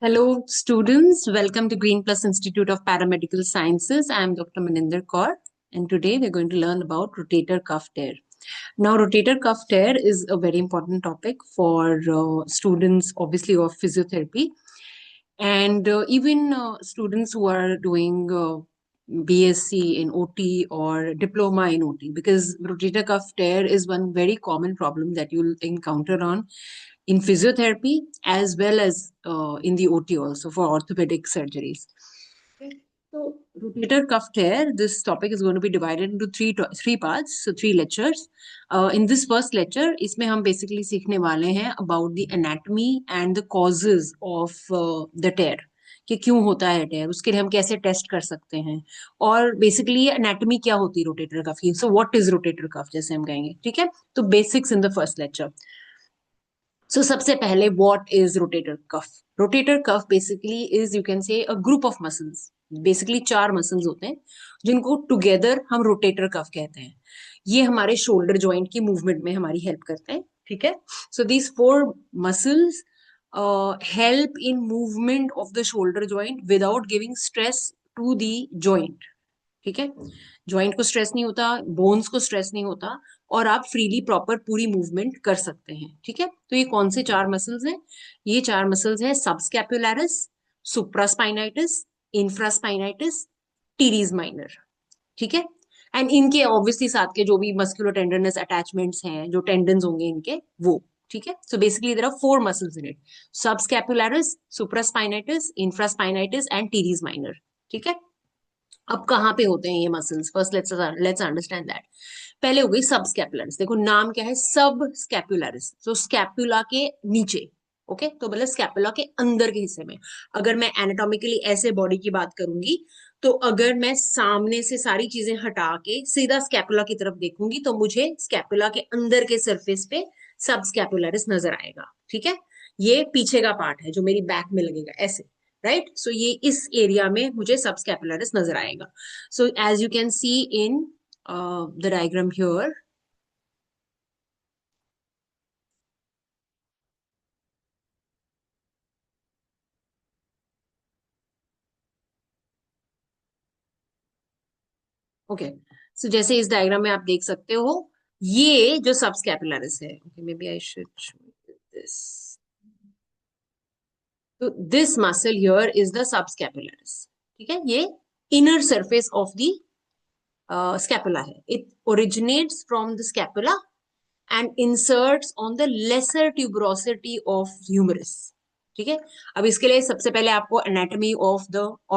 Hello, students. Welcome to Green Plus Institute of Paramedical Sciences. I am Dr. Maninder Kaur, and today we're going to learn about rotator cuff tear. Now, rotator cuff tear is a very important topic for students, obviously, of physiotherapy, and even students who are doing BSc in OT or diploma in OT, because rotator cuff tear is one very common problem that you'll encounter on in physiotherapy as well as in the OT also for orthopedic surgeries. Okay. So rotator cuff tear, this topic is going to be divided into three parts, so three lectures. In this first lecture, इसमें हम basically सीखने वाले हैं about the anatomy and the causes of the tear. कि क्यों होता है टेयर, उसके लिए हम कैसे टेस्ट कर सकते हैं, और बेसिकली एनाटॉमी क्या होती है रोटेटर कफ की. So what is rotator cuff, जैसे हम कहेंगे. ठीक है, तो basics in the first lecture. So सबसे पहले what is rotator cuff. Rotator cuff basically is, you can say, a group of muscles. Basically चार मसल्स होते हैं जिनको टुगेदर हम रोटेटर कफ कहते हैं. ये हमारे शोल्डर जॉइंट की मूवमेंट में हमारी हेल्प करते हैं. ठीक है, so these four muscles help in movement of the shoulder joint without giving stress to the joint. ठीक है, ज्वाइंट को स्ट्रेस नहीं होता, बोन्स को स्ट्रेस नहीं होता, और आप फ्रीली प्रॉपर पूरी मूवमेंट कर सकते हैं. ठीक है, तो ये कौन से चार मसल्स हैं? ये चार मसल्स हैं सबस्कैपुलरिस, सुप्रास्पाइनाइटिस, इंफ्रास्पाइनाइटिस, टीरीज माइनर. ठीक है, एंड इनके ऑब्वियसली साथ के जो भी मस्कुलर टेंडरनेस अटैचमेंट्स हैं, जो टेंडन्स होंगे इनके, वो. ठीक है, so basically there are four muscles in it: subscapularis, supraspinatus, infraspinatus and teres minor. ठीक है, अब कहाँ पे होते हैं ये muscles? First let's understand that. पहले हो गई सब स्कैपुलरिस. देखो नाम क्या है, सब स्कैपुलरिस. तो स्कैपुला के नीचे. ओके, तो मतलब स्कैपुला के अंदर के हिस्से में. अगर मैं एनाटॉमिकली ऐसे बॉडी की बात करूंगी, तो अगर मैं सामने से सारी चीजें हटा के सीधा स्कैपुला की तरफ देखूंगी, तो मुझे स्कैपुला के अंदर के सरफेस पे सब स्कैपुलरिस नजर आएगा. ठीक है, ये पीछे का पार्ट है जो मेरी बैक में लगेगा ऐसे. राइट, सो ये इस एरिया में मुझे सबस्कैपुलरिस नजर आएगा. So as you can see in the diagram here. Okay, so जैसे इस डायग्राम में आप देख सकते हो, ये जो सबस्कैपुलरिस है, okay maybe I should show this. तो this muscle here is the subscapularis. ठीक है, ये inner surface of the scapula है. It originates from the scapula and inserts on the lesser tuberosity of humerus. ठीक है, अब इसके लिए सबसे पहले आपको एनाटॉमी ऑफ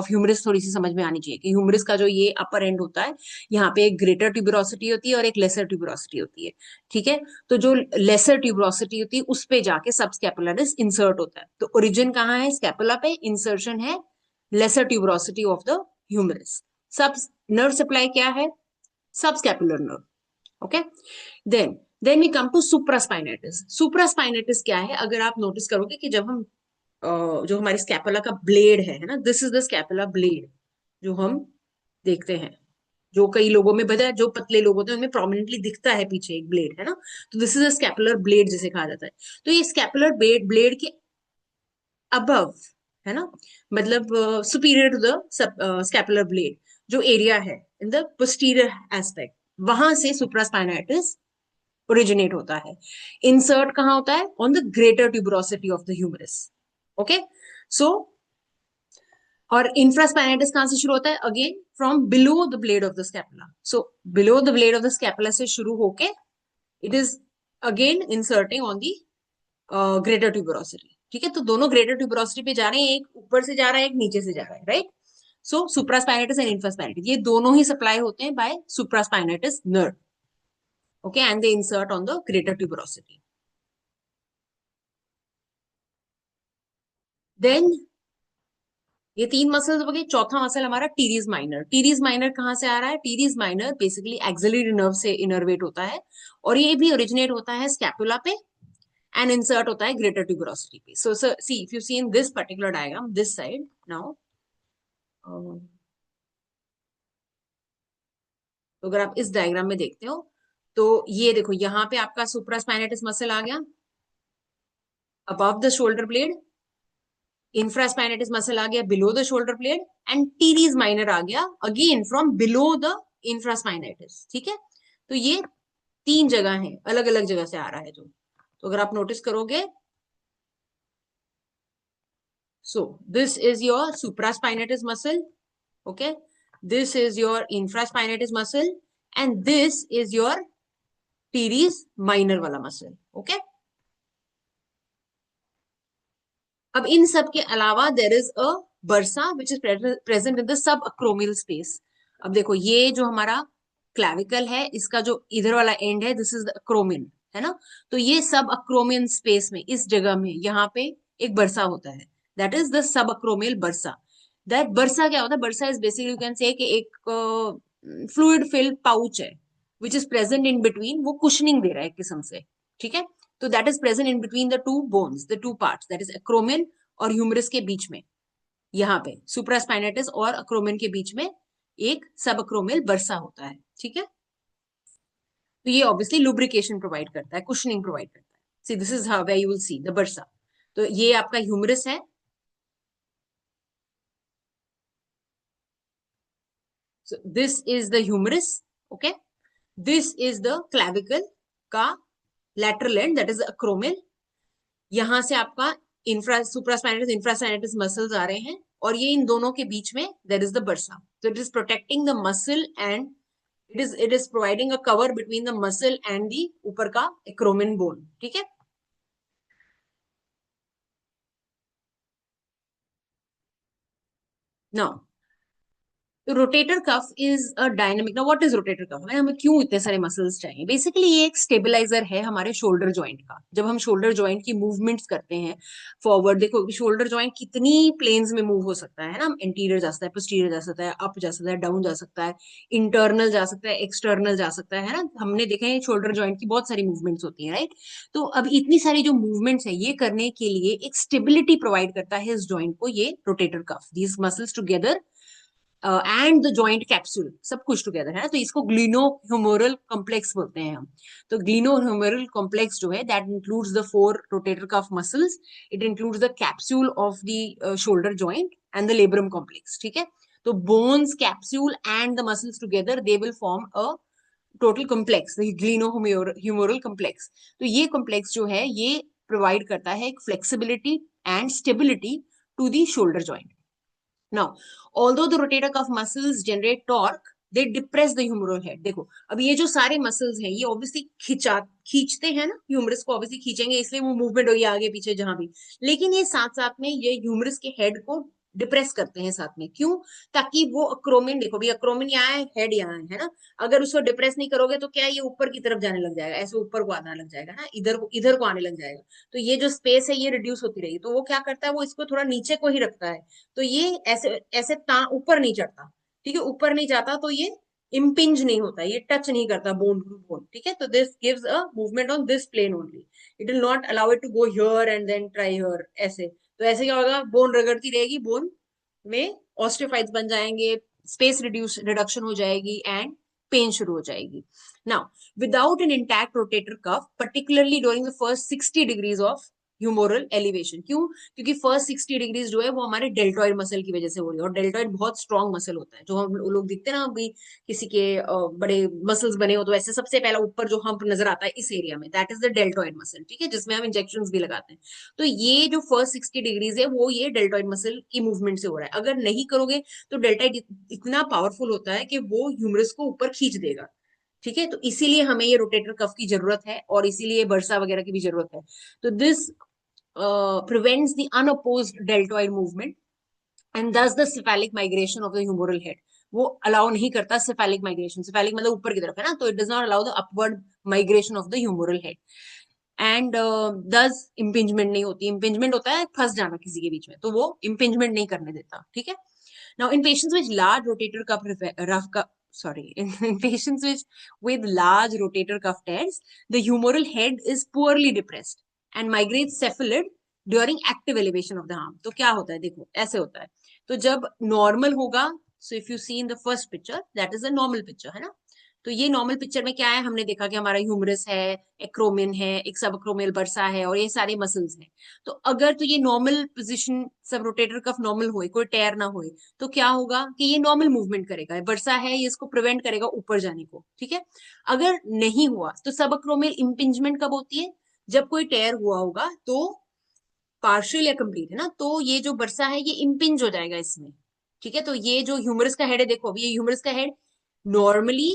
ह्यूमरस थोड़ी सी समझ में आनी चाहिए कि ह्यूमरस का जो ये अपर एंड होता है, यहाँ पे एक ग्रेटर ट्यूबरोसिटी होती है और एक लेसर ट्यूबरोसिटी होती है. ठीक है, तो जो लेसर ट्यूबरोसिटी होती है उस पे जाके सब स्कैपुलरिस इंसर्ट होता है. तो ओरिजिन कहाँ है? स्कैपुला पे. इंसर्शन है lesser tuberosity of the humerus. सब नर्व सप्लाई क्या है? Subscapular nerve. Okay, then we come to supraspinatus. Supraspinatus क्या है? अगर आप नोटिस करोगे कि जब हम जो हमारी स्कैपुला का ब्लेड है ना, this is the scapula blade जो हम देखते हैं, जो कई लोगों में बता, जो पतले लोग होते हैं उनमें प्रोमिनेंटली दिखता है पीछे एक ब्लेड, है ना. तो this is a scapular blade जिसे कहा जाता है. तो ये स्कैपुलर ब्लेड के अबव, है ना, मतलब superior to the scapular blade जो एरिया है इन द पोस्टीरियर एस्पेक्ट, वहां से सुप्रास्पाइनाइटिस ओरिजिनेट होता है. इंसर्ट कहाँ होता है? On the greater tuberosity of the humerus. Okay, so और इंफ्रास्पाइनाइटिस कहां से शुरू होता है? Again from below the blade of the scapula. So below the blade of the scapula से शुरू होके it is again inserting on the greater tuberosity. ठीक है, तो दोनों ग्रेटर ट्यूबरोसिटी पे जा रहे हैं, एक ऊपर से जा रहा है, एक नीचे से जा रहा है. राइट, सो सुप्रास्पाइनाइटिस एंड इंफ्रास्पाइनाइटिस ये दोनों ही सप्लाई होते हैं by supraspinatus nerve. Okay, and they insert on the greater tuberosity. Then ये तीन मसल्स हो गए. चौथा मसल हमारा टीरीज माइनर. टीरीज माइनर कहाँ से आ रहा है? Teres minor basically axillary nerve से इनर्वेट होता है, और ये भी ओरिजिनेट होता है स्कैपुला पे एंड इंसर्ट होता है ग्रेटर ट्यूबरोसिटी पे. So see if you see in this particular diagram this side now, तो अगर आप इस डायग्राम में देखते हो, तो ये देखो यहाँ पे आपका सुप्रास्पाइनेटिस मसल आ गया above the shoulder blade. Infraspinatus muscle आ गया below the shoulder blade, and teres minor आ गया again from below the infraspinatus. ठीक है, तो ये तीन जगह है, अलग अलग जगह से आ रहा है जो। तो अगर आप नोटिस करोगे, so this is your supraspinatus muscle, okay, this is your infraspinatus muscle, and this is your teres minor वाला मसल, ओके। अब इन सब के अलावा there is a bursa which is present in the subacromial space. अब देखो ये जो हमारा क्लैविकल है, इसका जो इधर वाला एंड है, दिस इज द अक्रोमियन, है ना। तो ये सब अक्रोमियन स्पेस में, इस जगह में, यहाँ पे एक बर्सा होता है, that is the subacromial bursa. That bursa क्या होता है? Bursa is basically you can से कि एक फ्लूइड फिल्ड पाउच है विच इज प्रेजेंट इन बिटवीन, वो कुशनिंग दे रहा है एक किस्म से। ठीक है, तो that is present in between the two bones, the two parts, that is acromion और ह्यूमरस के बीच में, यहाँ पे सुप्रास्पाइनेटिस और अक्रोमियन के बीच में एक सब अक्रोमियल बर्सा होता है। ठीक है, तो ये ऑब्वियसली लुब्रिकेशन प्रोवाइड करता है, कुशनिंग प्रोवाइड करता है। See this is how way you will see the bursa. तो ये आपका ह्यूमरस है, so this is the humerus, okay, this is the clavicle का lateral end, that is the acromial। यहां से आपका सुप्रास्पाइनेटिस इंफ्रास्पाइनेटिस मसल्स आ रहे हैं, और ये इन दोनों के बीच में देयर इज द बर्सा। तो it is protecting the muscle and it is providing a cover between the muscle and the ऊपर का एक्रोमिन बोन। ठीक है, now rotator cuff is a dynamic. Now what is rotator कफ? हमें क्यों इतने सारे muscles चाहिए? बेसिकली ये एक स्टेबलाइजर है हमारे शोल्डर जॉइंट का। जब हम शोल्डर जॉइंट की मूवमेंट्स करते हैं फॉरवर्ड, देखो शोल्डर जॉइंट कितनी प्लेन्स में मूव हो सकता है ना, इंटीरियर जा सकता है, पोस्टीरियर जा सकता है, अप जा सकता है, डाउन जा सकता है, इंटरनल जा सकता है, एक्सटर्नल जा सकता है ना। हमने देखा है शोल्डर जॉइंट की बहुत सारी मूवमेंट्स होती है, राइट। तो अब इतनी सारी जो मूवमेंट्स है, ये करने के लिए एक स्टेबिलिटी प्रोवाइड करता है इस जॉइंट को ये rotator cuff. These muscles together and the joint capsule, सब कुछ टुगेदर है ना, तो इसको ग्लिनो ह्यूमरल कॉम्प्लेक्स बोलते हैं हम। तो ग्लिनो ह्यूमरल कॉम्प्लेक्स जो है, that includes the 4 rotator cuff muscles, it includes the capsule of the shoulder joint and the labrum complex. ठीक है, तो bones, capsule and the muscles together they will form a total complex, glenohumeral complex. तो ये complex जो है, ये provide करता है एक flexibility and stability to the shoulder joint. Now, although the rotator cuff muscles generate torque, they depress the humeral head। देखो अब ये जो सारे मसल्स हैं, ये ऑब्वियसली खींचते हैं ना, ह्यूमरस को ऑब्वियसली खींचेंगे, इसलिए वो मूवमेंट होगी आगे पीछे जहां भी। लेकिन ये साथ साथ में ये ह्यूमरस के हेड को डिप्रेस करते हैं साथ में। क्यों? ताकि वो अक्रोमिन, देखो भी अक्रोमिन यहाँ है, हेड यहाँ है ना, अगर उसको डिप्रेस नहीं करोगे तो क्या, ये ऊपर की तरफ जाने लग जाएगा, ऐसे ऊपर को आने लग जाएगा ना, इधर को आने लग जाएगा। तो ये जो स्पेस है, ये रिड्यूस होती रहेगी। तो वो क्या करता है, वो इसको थोड़ा नीचे को ही रखता है। तो ये ऐसे ऐसे ऊपर नहीं चढ़ता। ठीक है, ऊपर नहीं जाता, तो ये इम्पिंज नहीं होता, ये टच नहीं करता बोन टू बोन। ठीक है, तो this gives a movement on this plane only, it will not allow it to go here and then try here, ऐसे। तो ऐसे क्या होगा, बोन रगड़ती रहेगी, बोन में ऑस्टियोफाइट्स बन जाएंगे, स्पेस रिडक्शन हो जाएगी एंड पेन शुरू हो जाएगी। Now without an intact rotator cuff, particularly during the first 60 degrees of humoral elevation, क्यों? क्योंकि फर्स्ट 60 डिग्रीज जो है वो हमारे डेल्टॉइड मसल की वजह से हो रही है, और डेल्टॉइड बहुत स्ट्रॉन्ग मसल होता है। जो हम लोग दिखते हैं ना, अभी किसी के बड़े मसल्स बने हो, तो ऐसे सबसे पहला ऊपर जो हम्प नजर आता है इस एरिया में, that is the deltoid muscle. ठीक है, जिसमें हम इंजेक्शन भी लगाते हैं। तो ये जो फर्स्ट 60 डिग्रीज है, वो ये डेल्टॉइड मसल की मूवमेंट से हो रहा है। अगर नहीं करोगे तो डेल्टॉइड इतना पावरफुल होता है कि वो ह्यूमरस को ऊपर खींच देगा। ठीक है, तो इसीलिए हमें ये रोटेटर कफ की जरूरत है, और इसीलिए बर्सा वगैरह की भी जरूरत है। तो this prevents the unopposed deltoid movement and thus the cephalic migration of the humeral head। वो अलाउ नहीं करता cephalic migration, cephalic मतलब ऊपर की तरफ है ना, तो it does not allow the upward migration of the humeral head and thus impingement नहीं होती। impingement होता है फंस जाना किसी के बीच में, तो वो impingement नहीं करने देता। ठीक है, now in patients with large rotator cuff rough cuff sorry in patients with large rotator cuff tears, the humeral head is poorly depressed and migrates cephalid during active elevation of the arm। तो क्या होता है, देखो ऐसे होता है। तो जब नॉर्मल होगा, so if you see in the first picture, that is a normal picture, है ना, तो ये नॉर्मल पिक्चर में क्या है, हमने देखा कि हमारा ह्यूमरस है, एक्रोमिन है, एक सब एक्रोमियल बर्सा है और ये सारे मसल्स हैं। तो अगर तो ये नॉर्मल पोजिशन, सब रोटेटर कफ नॉर्मल होए, कोई टेयर ना होए, तो क्या होगा कि ये नॉर्मल मूवमेंट करेगा, बर्सा है ये इसको प्रिवेंट करेगा ऊपर जाने को, ठीक है। अगर नहीं हुआ तो सब एक्रोमियल इम्पिंजमेंट कब होती है, जब कोई टेयर हुआ होगा, तो पार्शियल या कंप्लीट है ना, तो ये जो बर्सा है ये इम्पिंज हो जाएगा इसमें, ठीक है। तो ये जो ह्यूमरस का हेड है, देखो अभी ये ह्यूमरस का हेड नॉर्मली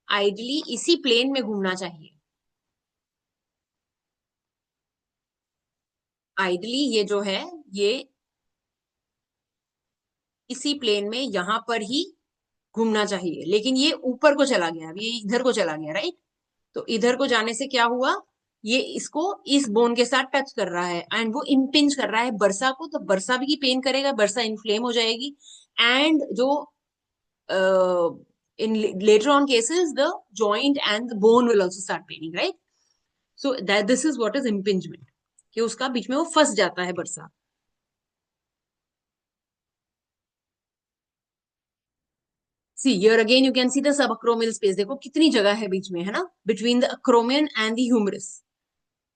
आइडली इसी प्लेन में घूमना चाहिए। आइडली ये जो है ये इसी प्लेन में यहां पर ही घूमना चाहिए, लेकिन ये ऊपर को चला गया, अब ये इधर को चला गया, राइट। तो इधर को जाने से क्या हुआ, ये इसको इस बोन के साथ टच कर रहा है एंड वो इम्पिंज कर रहा है बर्सा को, तो बर्सा भी पेन करेगा, बर्सा इन्फ्लेम हो जाएगी एंड जो in later on cases the joint and the bone will also start paining, right? So that this is what is impingement, कि उसका बीच में वो फंस जाता है बरसा। See here again you can see the subacromial space, देखो कितनी जगह है बीच में, है ना, between the acromion and the humerus.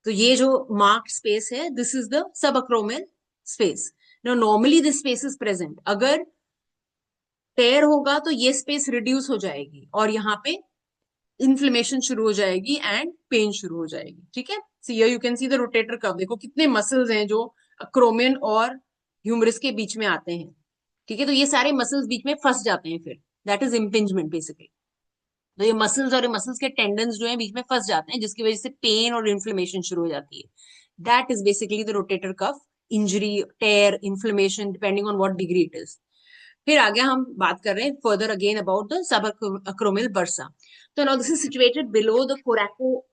तो ये जो मार्क्ड स्पेस है this is the subacromial space. No normally this space is present, अगर टेयर होगा तो ये स्पेस रिड्यूस हो जाएगी और यहाँ पे इन्फ्लेमेशन शुरू हो जाएगी एंड पेन शुरू हो जाएगी, ठीक है। See here you can see the rotator कफ, देखो कितने मसल्स हैं जो अक्रोमियन और ह्यूमरस के बीच में आते हैं, ठीक है। तो ये सारे मसल्स बीच में फंस जाते हैं फिर, दैट इज इम्पिंजमेंट बेसिकली। तो ये मसल्स और ये मसल्स के टेंडन्स जो है बीच में फंस जाते हैं, जिसकी वजह से पेन और इन्फ्लेमेशन शुरू हो जाती है। That is basically the rotator cuff injury, tear, inflammation, depending on what degree it is. फिर आगे हम बात कर रहे हैं further again about the subacromial bursa. तो now this is situated below the coracoacromial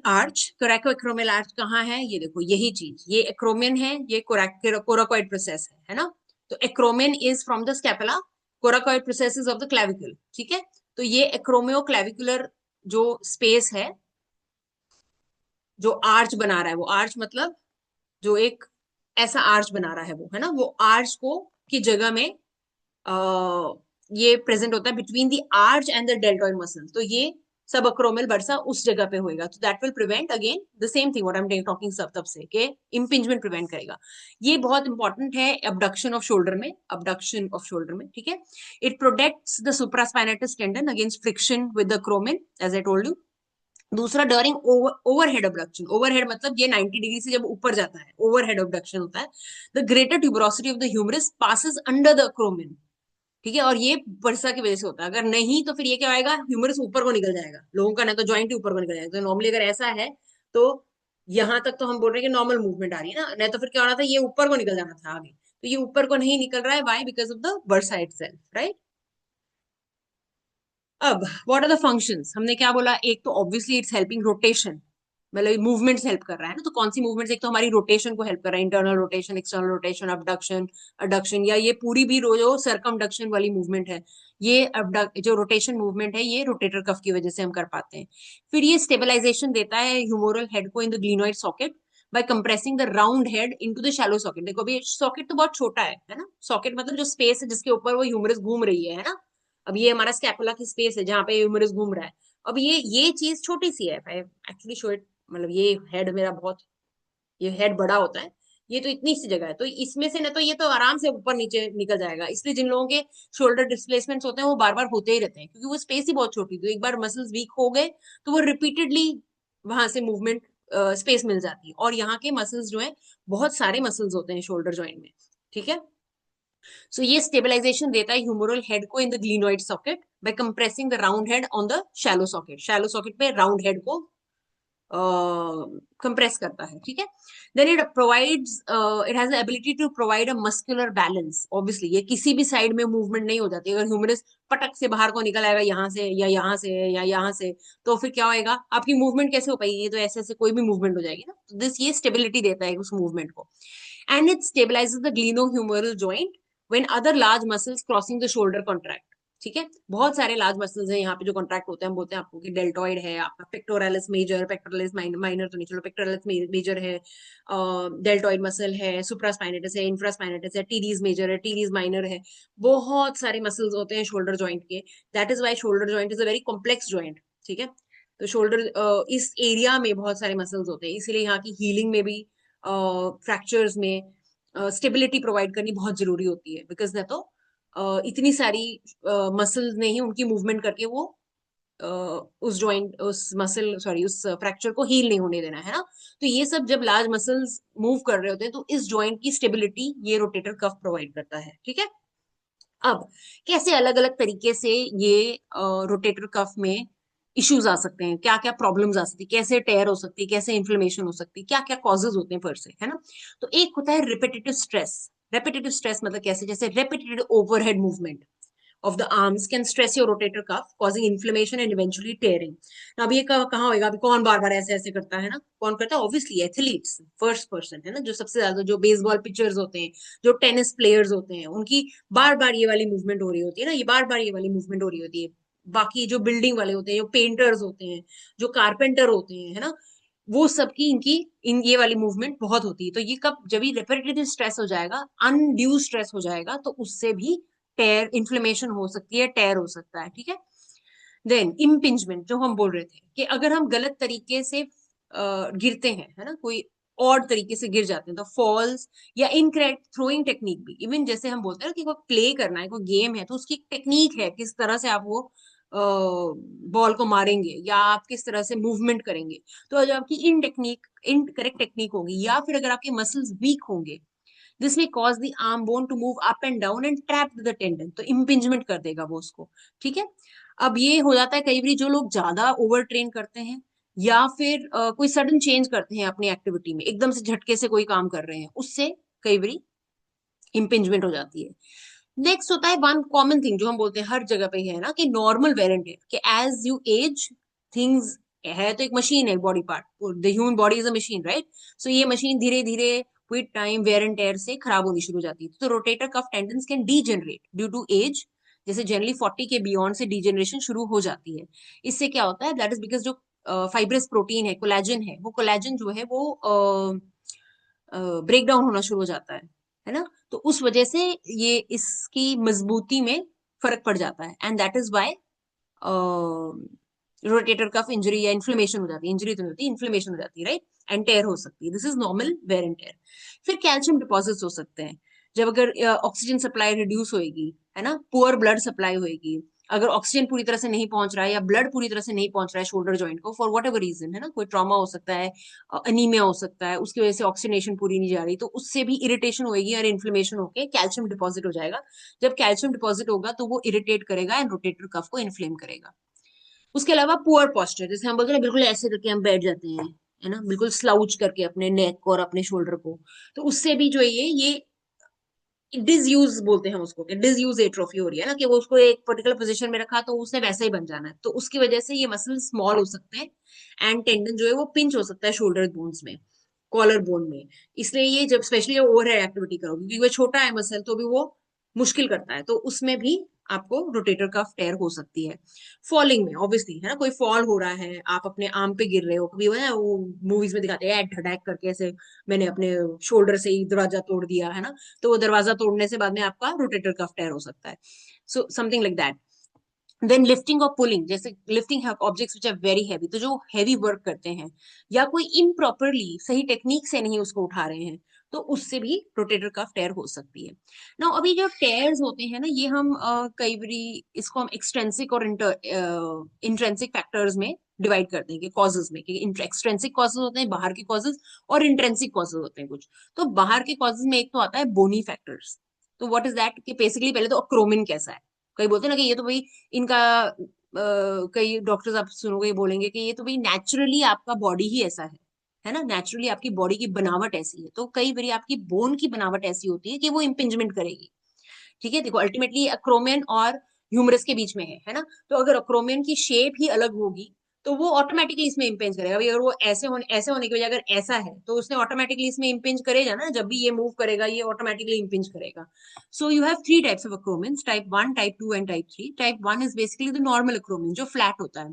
arch. Coracoacromial arch कहाँ है, ये देखो यही चीज, ये एक्रोमियन है, ये कोराकोइड प्रोसेस है ना। तो acromion is from the scapula, coracoid process is of the clavicle, ठीक है। तो ये एक्रोमियो क्लेविकुलर जो स्पेस है, जो आर्च बना रहा है, वो आर्च मतलब जो एक ऐसा आर्च बना रहा है वो, है ना, वो आर्च को की जगह में ये प्रेजेंट होता है between the arch and the deltoid muscle. तो ये सब अक्रोमियल बर्सा उस जगह पे होएगा, तो that will prevent again the same thing what I am talking सब तब से के इम्पिंजमेंट प्रिवेंट करेगा। ये बहुत इंपॉर्टेंट है अबडक्शन ऑफ शोल्डर में, अबडक्शन ऑफ शोल्डर में, ठीक है। It protects the supraspinatus tendon against friction with the acromion, as I told you. दूसरा ड्यूरिंग ओवरहेड अबडक्शन, ओवरहेड मतलब ये 90 डिग्री से जब ऊपर जाता है, ओवरहेड अबडक्शन होता है। The greater tuberosity of the humerus passes under the acromion, ठीक है। और ये वर्षा की वजह से होता है, अगर नहीं तो फिर ये क्या होएगा, ह्यूमरस ऊपर को निकल जाएगा लोगों का, ना तो ज्वाइंट ही ऊपर को निकल जाएगा। तो नॉर्मली अगर ऐसा है तो यहां तक तो हम बोल रहे हैं कि नॉर्मल मूवमेंट आ रही है ना, नहीं तो फिर क्या हो रहा था, ये ऊपर को निकल जाना था आगे। तो ये ऊपर को नहीं निकल रहा है, why, because of the bursa itself, right. अब व्हाट आर द फंक्शंस, हमने क्या बोला, एक तो ऑब्वियसली इट्स हेल्पिंग रोटेशन, मतलब मूवमेंट्स हेल्प कर रहा है ना। तो कौन सी मूवमेंट्स, एक तो हमारी रोटेशन को हेल्प कर रहा है, internal rotation, external rotation, abduction, adduction, या ये पूरी भी जो सरकमडक्शन वाली मूवमेंट है, ये जो रोटेशन मूवमेंट है ये रोटेटर कफ की वजह से हम कर पाते हैं। फिर ये स्टेबलाइजेशन देता है ह्यूमोरल हेड को in the glenoid socket by compressing the round head into the shallow socket. देखो अभी सॉकेट तो बहुत छोटा है ना, सॉकेट मतलब जो स्पेस है जिसके ऊपर वो ह्यूमरस घूम रही है ना। अब ये हमारा स्कैपुला की स्पेस है जहां पे ह्यूमरस घूम रहा है। अब ये चीज छोटी सी है, एक्चुअली शो इट, मतलब ये हेड मेरा बहुत, ये हेड बड़ा होता है, ये तो इतनी सी जगह है, तो इसमें से ना तो ये तो आराम से ऊपर नीचे निकल जाएगा। इसलिए जिन लोगों के शोल्डर डिस्प्लेसमेंट्स होते हैं वो बार बार होते ही रहते हैं, क्योंकि वो स्पेस ही बहुत छोटी, तो एक बार मसल्स वीक हो गए तो वो रिपीटेडली वहां से मूवमेंट स्पेस मिल जाती है। और यहाँ के मसल्स जो है, बहुत सारे मसल्स होते हैं शोल्डर ज्वाइंट में, ठीक है। सो ये स्टेबलाइजेशन देता है ह्यूमरल हेड को in the glenoid socket by compressing the round head on the shallow socket, shallow socket पे राउंड हेड को कंप्रेस करता है, ठीक है। Then it provides, it has the ability to provide a muscular balance. Obviously ये किसी भी side में मूवमेंट नहीं हो जाती, अगर ह्यूमरस पटक से बाहर को निकल आएगा यहाँ से या यहाँ से या यहाँ से, तो फिर क्या होएगा, आपकी मूवमेंट कैसे हो पाएगी, ये तो ऐसे ऐसे कोई भी मूवमेंट हो जाएगी ना। तो दिस ये स्टेबिलिटी देता है उस मूवमेंट को। And it stabilizes the glenohumeral joint when other large muscles crossing the shoulder contract. ठीक है, बहुत सारे लार्ज मसल्स हैं यहाँ पे जो कॉन्ट्रैक्ट होते हैं। हम बोलते हैं आपको कि डेल्टॉइड है, आपका पेक्टोरालिस मेजर, पेक्टोरालिस माइनर तो नहीं, चलो पेक्टोरालिस मेजर है, डेल्टॉइड मसल है, सुप्रास्पाइनेटस है, इंफ्रास्पाइनेटस है, टीडीज मेजर है, टीडीज माइनर है। बहुत सारे मसल्स होते हैं शोल्डर जॉइंट के। That is why shoulder joint is a very complex joint. ठीक है, तो शोल्डर इस एरिया में बहुत सारे मसल्स होते हैं, इसीलिए यहाँ की हीलिंग में भी, फ्रैक्चर्स में स्टेबिलिटी प्रोवाइड करनी बहुत जरूरी होती है, बिकॉज न तो इतनी सारी मसल्स ने ही उनकी मूवमेंट करके वो उस जॉइंट, उस मसल, सॉरी, उस फ्रैक्चर को हील नहीं होने देना है ना। तो ये सब जब लार्ज मसल्स मूव कर रहे होते हैं तो इस जॉइंट की स्टेबिलिटी ये रोटेटर कफ प्रोवाइड करता है। ठीक है, अब कैसे अलग अलग तरीके से ये रोटेटर कफ में इश्यूज आ सकते हैं, क्या क्या प्रॉब्लम्स आ सकती है, कैसे टेयर हो सकती है, कैसे इन्फ्लेमेशन हो सकती है, क्या क्या कॉजेज होते हैं पर से, है ना। तो एक होता है रिपीटेटिव स्ट्रेस। रिपीटेटिव स्ट्रेस मतलब कैसे, जैसे repetitive overhead movement of the arms can stress your rotator cuff, causing inflammation and eventually tearing. अब ये कहाँ होएगा, अभी कौन बार बार ऐसे ऐसे करता है ना, कौन करता है, ऑब्वियसली एथलीट्स, फर्स्ट पर्सन, है ना, जो सबसे ज्यादा, जो बेसबॉल पिचर्स होते हैं, जो टेनिस प्लेयर्स होते हैं, उनकी बार बार ये वाली मूवमेंट हो रही होती है ना, ये बार बार ये वाली मूवमेंट हो रही होती है। बाकी जो बिल्डिंग वाले होते हैं, जो पेंटर्स होते हैं, जो कारपेंटर होते हैं, है ना, वो सबकी इनकी इन ये वाली मूवमेंट बहुत होती है। तो ये कब, जब ये रेपिटेटिव स्ट्रेस हो जाएगा, अनड्यू स्ट्रेस हो जाएगा, तो उससे भी टेयर, इन्फ्लेमेशन हो सकती है, टेयर हो सकता है। ठीक है, देन इम्पिंजमेंट, जो हम बोल रहे थे कि अगर हम गलत तरीके से गिरते हैं, है ना, कोई और तरीके से गिर जाते हैं, तो फॉल्स या इनकरेक्ट थ्रोइंग टेक्निक भी, इवन जैसे हम बोलते हैं ना कि कोई प्ले करना है, कोई गेम है, तो उसकी एक टेक्निक है, किस तरह से आप वो बॉल को मारेंगे या आप किस तरह से मूवमेंट करेंगे। तो जब आपकी इन टेक्निक, इनकरेक्ट टेक्निक होगी, या फिर अगर आपके मसल्स वीक होंगे, this may cause the arm bone to move up and down and trap the tendon, तो impingement कर देगा वो उसको। ठीक है, अब ये हो जाता है कई बार, जो लोग ज्यादा ओवर ट्रेन करते हैं या फिर कोई सडन चेंज करते हैं अपनी एक्टिविटी में, एकदम से झटके से कोई काम कर रहे हैं, उससे कई बार इम्पिंजमेंट हो जाती है। नेक्स्ट होता है वन कॉमन थिंग जो हम बोलते हैं हर जगह पे है ना, कि नॉर्मल वेर एंड टेयर, कि एज यू एज थिंग्स, है तो एक मशीन है body part, the human body is a machine, right. So ये मशीन धीरे धीरे with time wear and tear से खराब होनी शुरू हो जाती है। तो rotator cuff tendons can degenerate due to age, जैसे जनरली 40 के बियॉन्ड से डीजेनरेशन शुरू हो जाती है। इससे क्या होता है, दैट इज बिकॉज जो फाइब्रस प्रोटीन है, कोलेजन है, वो कोलेजन जो है वो ब्रेक डाउन होना शुरू हो जाता है ना। तो उस वजह से ये इसकी मजबूती में फर्क पड़ जाता है, and that is why rotator cuff injury या इन्फ्लेमेशन हो जाती है, इंजरी तो नहीं होती, इन्फ्लेमेशन हो जाती है, राइट, एंड टेयर हो सकती है। This is normal wear and टेयर। फिर कैल्शियम डिपॉजिट्स हो सकते हैं, जब अगर ऑक्सीजन सप्लाई रिड्यूस होएगी, है ना, पुअर ब्लड सप्लाई होएगी, अगर ऑक्सीजन पूरी तरह से नहीं पहुंच रहा है या ब्लड पूरी तरह से नहीं पहुंच रहा है शोल्डर जॉइंट को, फॉर वट एवर रीजन, है ना, कोई ट्रॉमा हो सकता है, अनीमिया हो सकता है, उसकी वजह से ऑक्सीजनेशन पूरी नहीं जा रही, तो उससे भी इरिटेशन होगी और इन्फ्लेमेशन होकर कैल्शियम डिपॉजिट हो जाएगा। जब कैल्शियम डिपॉजिट होगा तो वो इरिटेट करेगा एंड रोटेटर कफ को इन्फ्लेम करेगा। उसके अलावा पुअर पोस्चर, जैसे हम बोलते हैं ना, बिल्कुल ऐसे करके हम बैठ जाते हैं, है ना, बिल्कुल स्लाउच करके अपने नेक को और अपने शोल्डर को, तो उससे भी जो है ये डिसयूज बोलते हैं हम उसको, कि डिसयूज एट्रोफी हो रही है ना, कि वो उसको एक पर्टिकुलर पोजीशन में रखा तो उसने वैसे ही बन जाना है, तो उसकी वजह से ये मसल स्मॉल हो सकते हैं एंड टेंडन जो है वो पिंच हो सकता है शोल्डर बोन्स में, कॉलर बोन में। इसलिए ये जब स्पेशली ओवर हेड एक्टिविटी करोगे, क्योंकि वो छोटा है मसल, तो भी वो मुश्किल करता है, तो उसमें भी आपको रोटेटर कफ टेयर हो सकती है। फॉलिंग में ऑब्वियसली, है ना, कोई फॉल हो रहा है, आप अपने आर्म पे गिर रहे हो, कभी वो मूवीज में दिखाते हैं धड़ाक करके ऐसे, मैंने अपने शोल्डर से ही दरवाजा तोड़ दिया, है ना, तो वो दरवाजा तोड़ने से बाद में आपका रोटेटर कफ टेयर हो सकता है। So something like that. Then lifting और पुलिंग, जैसे lifting objects which are very heavy, तो जो हैवी वर्क करते हैं या कोई इम्प्रॉपरली सही टेक्निक से नहीं उसको उठा रहे हैं, तो उससे भी रोटेटर कफ टेयर हो सकती है ना। अभी जो टेयर्स होते हैं ना, ये हम कई बारी इसको हम एक्सट्रेंसिक और इंट्रेंसिक फैक्टर्स में डिवाइड करते हैं, कि कॉजेज में, कि एक्सट्रेंसिक कॉजेज होते हैं बाहर के कॉजेज, और इंट्रेंसिक कॉजेज होते हैं कुछ। तो बाहर के कॉजेज में एक तो आता है बोनी फैक्टर्स। तो व्हाट इज दैट, कि बेसिकली पहले तो अक्रोमिन कैसा है, कई बोलते हैं ना कि ये तो भाई इनका कई डॉक्टर्स आप सुनोगे बोलेंगे कि ये तो भाई नेचुरली आपका बॉडी ही ऐसा है ना, नेचुरली आपकी बॉडी की बनावट ऐसी है। तो कई बार आपकी बोन की बनावट ऐसी होती है कि वो इम्पिंजमेंट करेगी। ठीक है, देखो अल्टीमेटली अक्रोमियन और ह्यूमरस के बीच में है ना, तो अगर अक्रोमियन की शेप ही अलग होगी तो वो ऑटोमेटिकली इसमें इम्पेंज करेगा। अगर वो ऐसे होने की वजह अगर ऐसा है तो उसने ऑटोमेटिकली इसमें इम्पेंज करेगा ना, जब भी ये मूव करेगा ये ऑटोमेटिकली इम्पेंज करेगा। So you have three types of acromions, type 1, type 2 and type 3। Type 1 is basically the normal acromion जो फ्लैट होता है।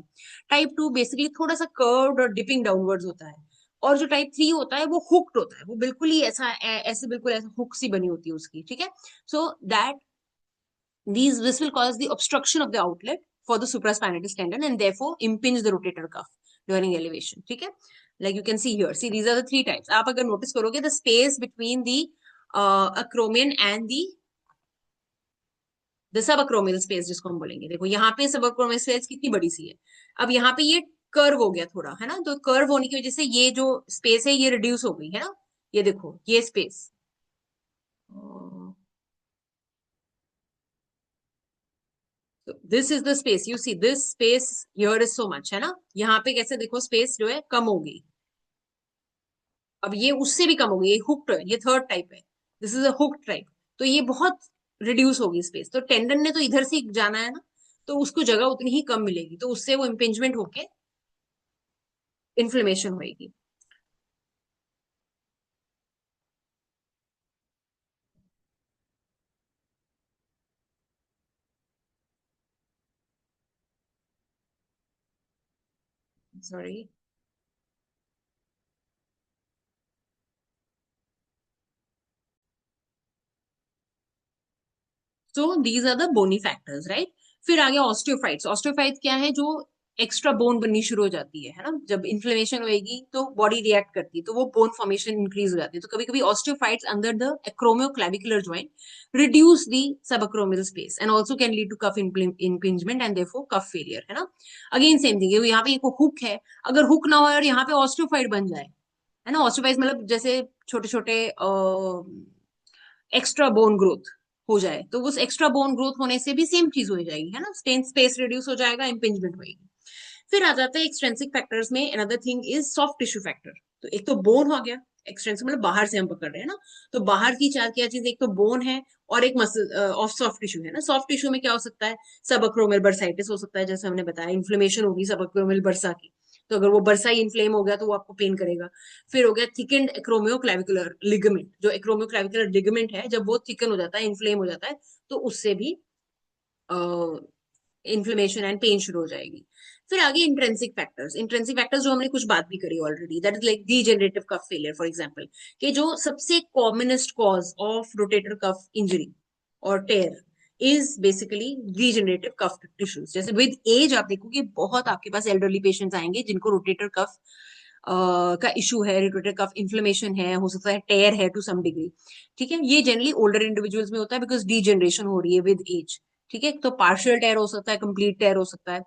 टाइप 2 बेसिकली थोड़ा सा कर्व्ड और डिपिंग डाउनवर्ड्स होता है। और जो टाइप 3 होता है वो हुक्ड होता है, वो बिल्कुल ही ऐसे बिल्कुल ऐसे हुक सी बनी होती है उसकी, ठीक है। So that this will cause the obstruction of the outlet for the supraspinatus tendon and therefore impinge the rotator cuff during elevation. ठीक है, like you can see here, see these are the three types. आप अगर notice करोगे the space between the acromion and the subacromial space जिसको हम बोलेंगे, देखो यहाँ पे subacromial space कितनी बड़ी सी है। अब यहाँ पे ये कर्व हो गया थोड़ा, है ना, तो कर्व होने की वजह से ये जो स्पेस है ये रिड्यूस हो गई है ना। ये देखो ये space, this is the space, you see this space here is so much, है ना। यहाँ पे कैसे देखो स्पेस जो है कम हो गई। अब ये उससे भी कम हो गई, ये हुक्ड है, ये थर्ड टाइप है, this is a hooked type. तो ये बहुत रिड्यूस होगी स्पेस, तो टेंडन ने तो इधर से जाना है ना, तो उसको जगह उतनी ही कम मिलेगी, तो उससे वो इम्पिंजमेंट होके इन्फ्लेमेशन होगी। Sorry. So these are the bony factors, right. फिर आ गया ऑस्टियोफाइट्स। ऑस्टियोफाइट्स क्या है, जो एक्स्ट्रा बोन बननी शुरू हो जाती है ना, जब इन्फ्लेमेशन होएगी तो बॉडी रिएक्ट करती है, तो वो बोन फॉर्मेशन इंक्रीज हो जाती है। तो कभी कभी osteophytes under the acromioclavicular joint reduce the subacromial space and also can lead to cuff impingement and therefore cuff failure, है ना। अगेन सेम थिंग, यहाँ पे एक हुक है, अगर हुक ना हो और यहाँ पे ऑस्टियोफाइट बन जाए, है ना, ऑस्टियोफाइट मतलब जैसे छोटे छोटे एक्स्ट्रा बोन ग्रोथ हो जाए, तो उस एक्स्ट्रा बोन ग्रोथ होने से भी सेम चीज हो जाएगी, है ना, स्टेन स्पेस रिड्यूस हो जाएगा, इम्पिंजमेंट होगी। फिर आ जाता है एक्सट्रेंसिक फैक्टर्स में, another thing is soft tissue factor. तो एक तो बोन हो गया, एक्सट्रेंसिक मतलब बाहर से हम पकड़ रहे हैं ना, तो बाहर की चार क्या चीज, एक तो बोन है और एक मसल ऑफ सॉफ्ट टिश्यू है ना। सॉफ्ट टिश्यू में क्या हो सकता है, सबअक्रोमियल बर्साइटिस हो सकता है, जैसे हमने बताया इन्फ्लेमेशन होगी सबअक्रोमियल बर्सा की, तो अगर वो बर्सा ही इन्फ्लेम हो गया तो वो आपको पेन करेगा। फिर हो गया थिकेंड एक्रोमियोक्लेविकुलर लिगामेंट, जो एक्रोमियोक्लेविकुलर लिगामेंट है जब वो थिकन हो जाता है, इन्फ्लेम हो जाता है, तो उससे भी इन्फ्लेमेशन एंड पेन शुरू हो जाएगी। फिर आगे इंट्रेंसिक फैक्टर्स। इंट्रेंसिक फैक्टर्स जो हमने कुछ बात भी करी already, that is like degenerative cuff failure for example, कि जो सबसे commonest cause of rotator cuff injury और tear is basically degenerative cuff tissues. जैसे विद एज आप देखोगे बहुत आपके पास एल्डरली पेशेंट्स आएंगे जिनको रोटेटर कफ का इशू है, रोटेटर कफ इन्फ्लेमेशन है, हो सकता है टेयर है टू सम डिग्री। ठीक है, ये जनरली ओल्डर इंडिविजुअल्स में होता है बिकॉज डीजेनरेशन हो रही है विद एज। ठीक है, तो पार्शियल टेयर हो सकता है, कंप्लीट टेयर हो सकता है।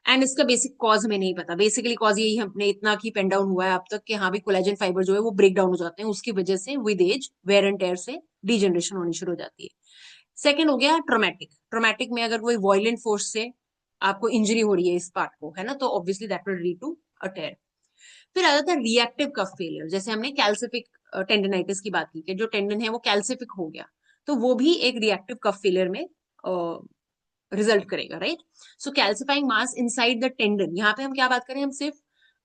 एंड इसका बेसिक कॉज हमें नहीं पता, बेसिकली कॉज यही हमने इतना की पेन डाउन हुआ है अब तक कि हाँ भी कोलेजन फाइबर जो है वो ब्रेक डाउन हो जाते हैं, उसकी वजह से with age wear and tear से डीजनरेशन होनी शुरू हो जाती है। सेकेंड हो गया ट्रोमैटिक। ट्रोमैटिक में अगर कोई वायलेंट फोर्स से आपको इंजरी हो रही है इस पार्ट को, है ना, तो obviously that will lead to a tear. फिर आ जाता है रिएक्टिव कफ फेलियर, जैसे हमने कैल्सिफिक टेंडनाइटिस की बात की कि जो टेंडन है वो कैल्सिफिक हो गया, तो वो भी एक रिएक्टिव कफ फेलियर में रिजल्ट करेगा, right. So calcifying mass inside the tendon, यहाँ पे हम क्या बात करें, हम सिर्फ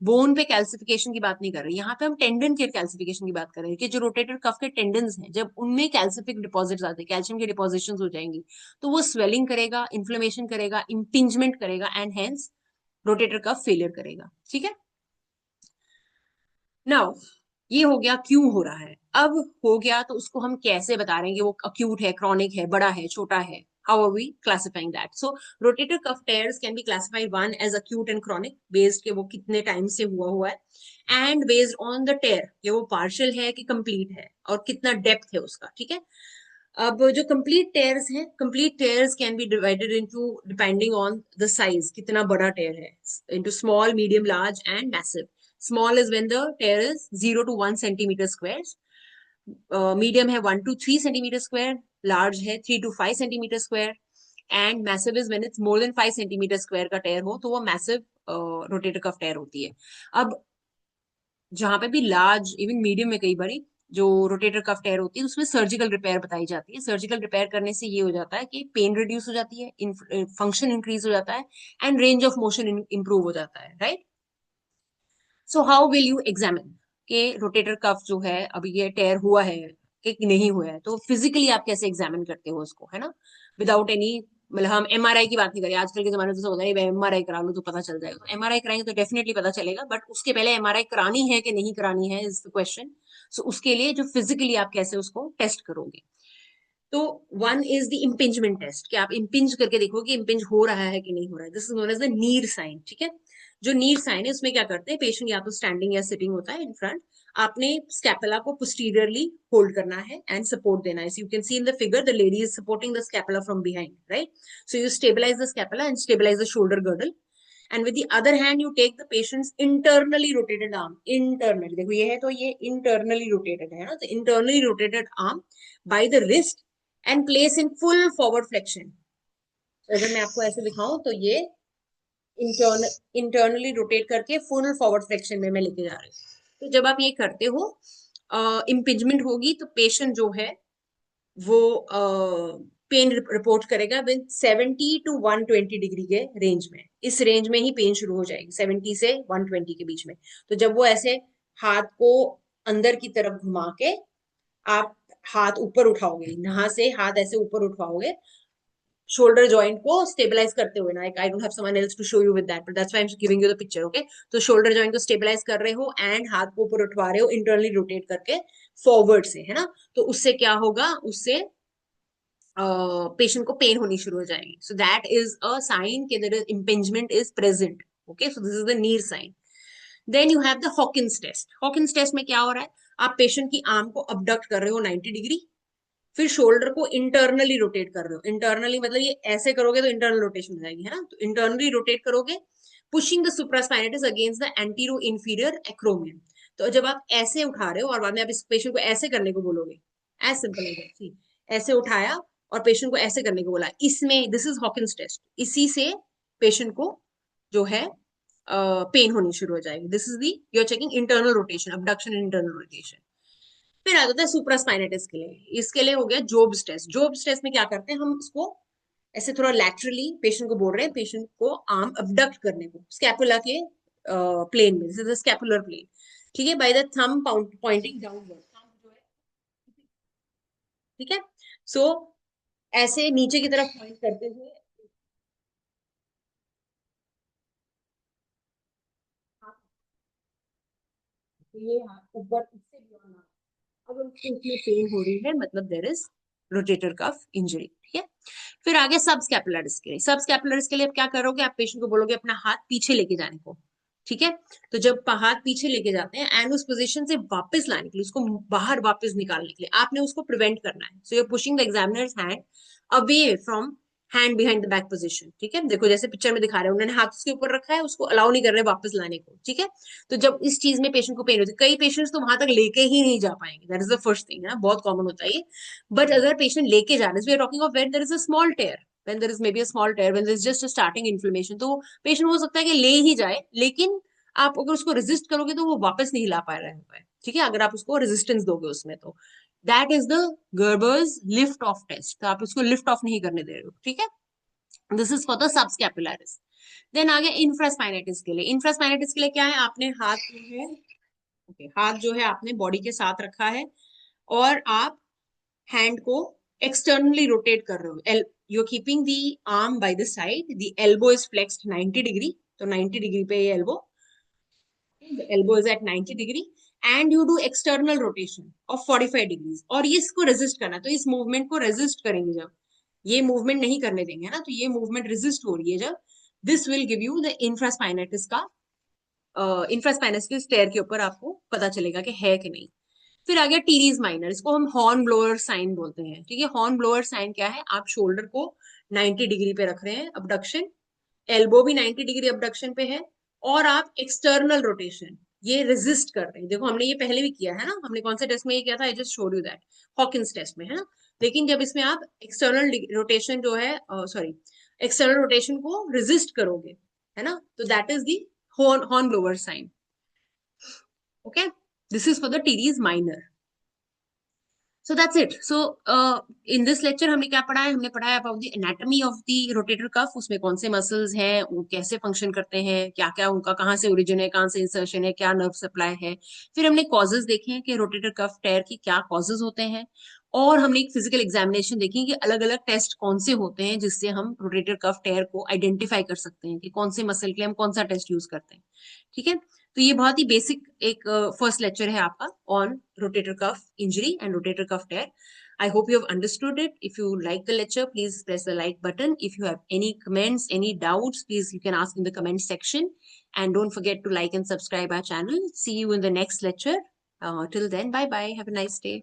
बोन पे कैल्सिफिकेशन की बात नहीं कर रहे, यहाँ पे हम टेंडन के कैल्सिफिकेशन की बात कर रहे हैं कि जो रोटेटर कफ के टेंडन्स हैं जब उनमें कैल्सिफिक डिपॉजिट आते हैं, कैल्शियम के डिपॉजिशन हो जाएंगी, तो वो स्वेलिंग करेगा, इन्फ्लेमेशन करेगा, इम्पिंजमेंट करेगा and hence rotator cuff failure करेगा। ठीक है, नाउ ये हो गया क्यों हो रहा है। अब हो गया तो उसको हम कैसे बता रहे हैं कि वो अक्यूट है, क्रॉनिक है, बड़ा है, छोटा है, how are we classifying that. So rotator cuff tears can be classified one as acute and chronic based के वो कितने टाइम से हुआ हुआ है, and based on the tear कि वो पार्शियल है कि कंप्लीट है और कितना डेप्थ है उसका। ठीक है, अब जो कंप्लीट टेयर्स हैं, complete tears can B divided into depending on the size, कितना बड़ा टेयर है, into small, medium, large and massive. Small is when the tear is 0 to 1 centimeter square. Medium है 1 to 3 centimeter square. Large है 3 to 5 centimeter square. And massive is when it's more than 5 centimeter square का tear हो, तो वो massive rotator cuff tear होती है। अब जहां पे भी लार्ज, इवन मीडियम में कई बारी जो रोटेटर कफ टेयर होती है उसमें सर्जिकल रिपेयर बताई जाती है। सर्जिकल रिपेयर करने से ये हो जाता है कि पेन रिड्यूस हो जाती है, फंक्शन इंक्रीज हो जाता है and range of motion improve हो जाता है, right. So how will you examine के रोटेटर कफ जो है अभी ये टेयर हुआ है कि नहीं हुआ है, तो फिजिकली आप कैसे एग्जामिन करते हो उसको, है ना, विदाउट एनी, मतलब हम एमआरआई की बात नहीं करें, आजकल के जमाने में तो होता है एमआरआई करा लो तो पता चल जाएगा, तो एमआरआई कराएंगे तो डेफिनेटली पता चलेगा, बट उसके पहले एमआरआई करानी है कि नहीं करानी है इज द क्वेश्चन। सो उसके लिए जो फिजिकली आप कैसे उसको टेस्ट करोगे, तो one is the impingement test, कि आप इम्पिंज करके देखो कि इम्पिंज हो रहा है कि नहीं हो रहा है। This is known as the Neer sign, ठीक है। जो नीर साइन है उसमें क्या करते हैं, पेशेंट या तो स्टैंडिंग या सिटिंग होता है इन फ्रंट, आपने स्कैपुला को पोस्टीरियरली होल्ड करना है एंड सपोर्ट देना है। You can see in the figure the lady is supporting the scapula from behind, right. So you stabilize the scapula and stabilize the shoulder girdle, and with the other hand you take the patient's internally rotated arm, internally देखो ये है तो ये internally rotated है ना, तो internally rotated arm by the wrist and place in full forward flexion। तो अगर मैं आपको ऐसे दिखाऊं तो ये इंटरनली रोटेट करके फुल फॉरवर्ड फ्लेक्शन में मैं लेके जा रही हूँ। तो जब आप ये करते हो, इम्पिंजमेंट होगी तो पेशेंट जो है वो पेन रिपोर्ट करेगा विद 70 टू 120 डिग्री के रेंज में। इस रेंज में ही पेन शुरू हो जाएगी 70 से 120 के बीच में। तो जब वो ऐसे हाथ को अंदर की तरफ घुमा के आप हाथ ऊपर उठाओगे, यहाँ से हाथ ऐसे ऊपर उठाओगे शोल्डर जॉइंट को स्टेबलाइज करते हुए ना, I don't have someone else to show you with that but that's why I am giving you the picture, okay. तो शोल्डर जॉइंट को स्टेबलाइज कर रहे हो एंड हाथ को ऊपर उठवा रहे हो इंटरनली रोटेट करके फॉरवर्ड से, है ना। तो उससे क्या होगा, उससे पेशेंट को पेन होनी शुरू हो जाएगी। So that is a sign कि there is impingement is present, okay. So this is the Neer sign. Then you have the Hawkins test. Hawkins test में क्या हो रहा है, आप पेशेंट की आर्म को अबडक्ट कर रहे हो 90 डिग्री, फिर शोल्डर को इंटरनली रोटेट कर रहे हो। इंटरनली मतलब ये ऐसे करोगे तो इंटरनल रोटेशन हो जाएगी, है ना। तो इंटरनली रोटेट करोगे, pushing the supraspinatus against the antero inferior एक्रोमियम। तो जब आप ऐसे उठा रहे हो और बाद में आप इस पेशेंट को ऐसे करने को बोलोगे, एज सिंपल एज दैट, ऐसे उठाया और पेशेंट को ऐसे करने को बोला, इसमें दिस इज हॉकिंस टेस्ट। इसी से पेशेंट को जो है पेन होनी शुरू हो जाएगी। This is the you are checking internal rotation, abduction and internal rotation. फिर आ जाता है सुप्रास्पाइनेटिस के लिए। इसके लिए हो गया जोब्स टेस्ट। जोब्स टेस्ट में क्या करते हैं, हम इसको ऐसे थोड़ा लैटरली पेशेंट को बोल रहे हैं, पेशेंट को आर्म अबडक्ट करने को स्कैपुला के प्लेन में, this is the scapular plane, ठीक है, by the thumb pointing downward, thumb जो है, ठीक है। सो ऐसे नीचे की तरफ पॉइंट करते हुए ये ऊपर इससे भी ना, अगर उसको इसमें पेन हो रही है मतलब there is rotator cuff injury, ठीक है। फिर आगे सब स्कैपुलरिस के लिए। सब स्कैपुलरिस के लिए आप क्या करोगे, आप पेशेंट को बोलोगे अपना हाथ पीछे लेके जाने को, ठीक है। तो जब हाथ पीछे लेके जाते हैं एंड उस पोजीशन से वापस लाने के लिए, उसको बाहर वापस निकालने के लिए आपने उसको प्रिवेंट करना है। So you are pushing the examiner's hand away from hand behind the back position, ठीक है। देखो जैसे पिक्चर में दिखा रहे हैं, उन्होंने हाथ उसके ऊपर रखा है, उसको अलाउ नहीं कर रहे वापस लाने को, ठीक है। तो जब इस चीज में पेशेंट को पेन होती है, कई पेशेंट्स तो वहां तक लेके ही नहीं जा पाएंगे, that is the first thing, है ना, बहुत कॉमन होता है ये। बट अगर पेशेंट लेके जा रहे हैं, we are talking of when there is a small tear, when there is maybe a small tear, when there is just a starting inflammation, तो पेशेंट हो सकता है कि ले ही जाए, लेकिन आप अगर उसको रेजिस्ट करोगे तो वो वापस नहीं ला पा रहा है, ठीक है, अगर आप उसको रेजिस्टेंस दोगे उसमें तो। That is the Gerber's lift off test, तो आप उसको लिफ्ट ऑफ नहीं करने दे रहे हो, ठीक है। This is for the subscapularis. Then आगे इंफ्रास्पाइनेटिस के लिए। इंफ्रास्पाइनेटिस के लिए क्या है, आपने हाथ जो है, ओके, हाथ जो है आपने बॉडी के साथ रखा है और आप हैंड को एक्सटर्नली रोटेट कर रहे हो। You are keeping the arm by the side, the elbow is flexed 90 degree, तो 90 डिग्री पे ये elbow, elbow is at 90 degree and you do external rotation of 45 degrees, और ये इसको रेजिस्ट करना, तो इस मूवमेंट को रेजिस्ट करेंगे जब, ये मूवमेंट नहीं करने देंगे ना, तो ये मूवमेंट रेजिस्ट हो रही है जब, this will give you the infraspinatus का, इंफ्रास्पाइनस के स्टेयर के ऊपर आपको पता चलेगा कि है कि नहीं। फिर आ गया टीरीज माइनर, इसको हम हॉर्न ब्लोअर साइन बोलते हैं, ठीक है। हॉर्न ब्लोअर साइन क्या है, आप शोल्डर को 90 डिग्री पे रख रहे हैं अबडक्शन, एल्बो भी 90 डिग्री अबडक्शन पे है, और आप एक्सटर्नल रोटेशन ये रेजिस्ट कर रहे हैं। देखो हमने ये पहले भी किया है ना, हमने कौन से टेस्ट में ये किया था, I just showed you that, Hawkins test में, है ना। लेकिन जब इसमें आप एक्सटर्नल रोटेशन जो है, सॉरी, एक्सटर्नल रोटेशन को रेजिस्ट करोगे, है ना, तो that is the horn blower sign, okay. This is for the teres minor. So that's it. So in this lecture हमने क्या पढ़ा है? हमने पढ़ा है about the anatomy of the rotator cuff. उसमें कौन से मसल्स हैं, वो कैसे फंक्शन करते हैं, क्या क्या उनका कहाँ से ओरिजिन है, कहाँ से इंसर्शन है, क्या नर्व सप्लाई है. फिर हमने कॉजेज देखे हैं कि रोटेटर कफ टेयर की क्या कॉजेज होते हैं. और हमने एक फिजिकल एग्जामिनेशन देखी कि अलग अलग टेस्ट कौन से होते हैं जिससे हम रोटेटर कफ टेयर को आइडेंटिफाई कर सकते हैं कि कौन से मसल के लिए हम कौन सा टेस्ट यूज करते हैं. ठीक है. तो ये बहुत ही बेसिक एक फर्स्ट लेक्चर है आपका on rotator cuff injury and rotator cuff tear. I hope you have understood it. If you like the lecture, please press the like button. If you have any comments, any doubts, please you can ask in the comment section. And don't forget to like and subscribe our channel. See you in the next lecture. Till then, bye bye. Have a nice day.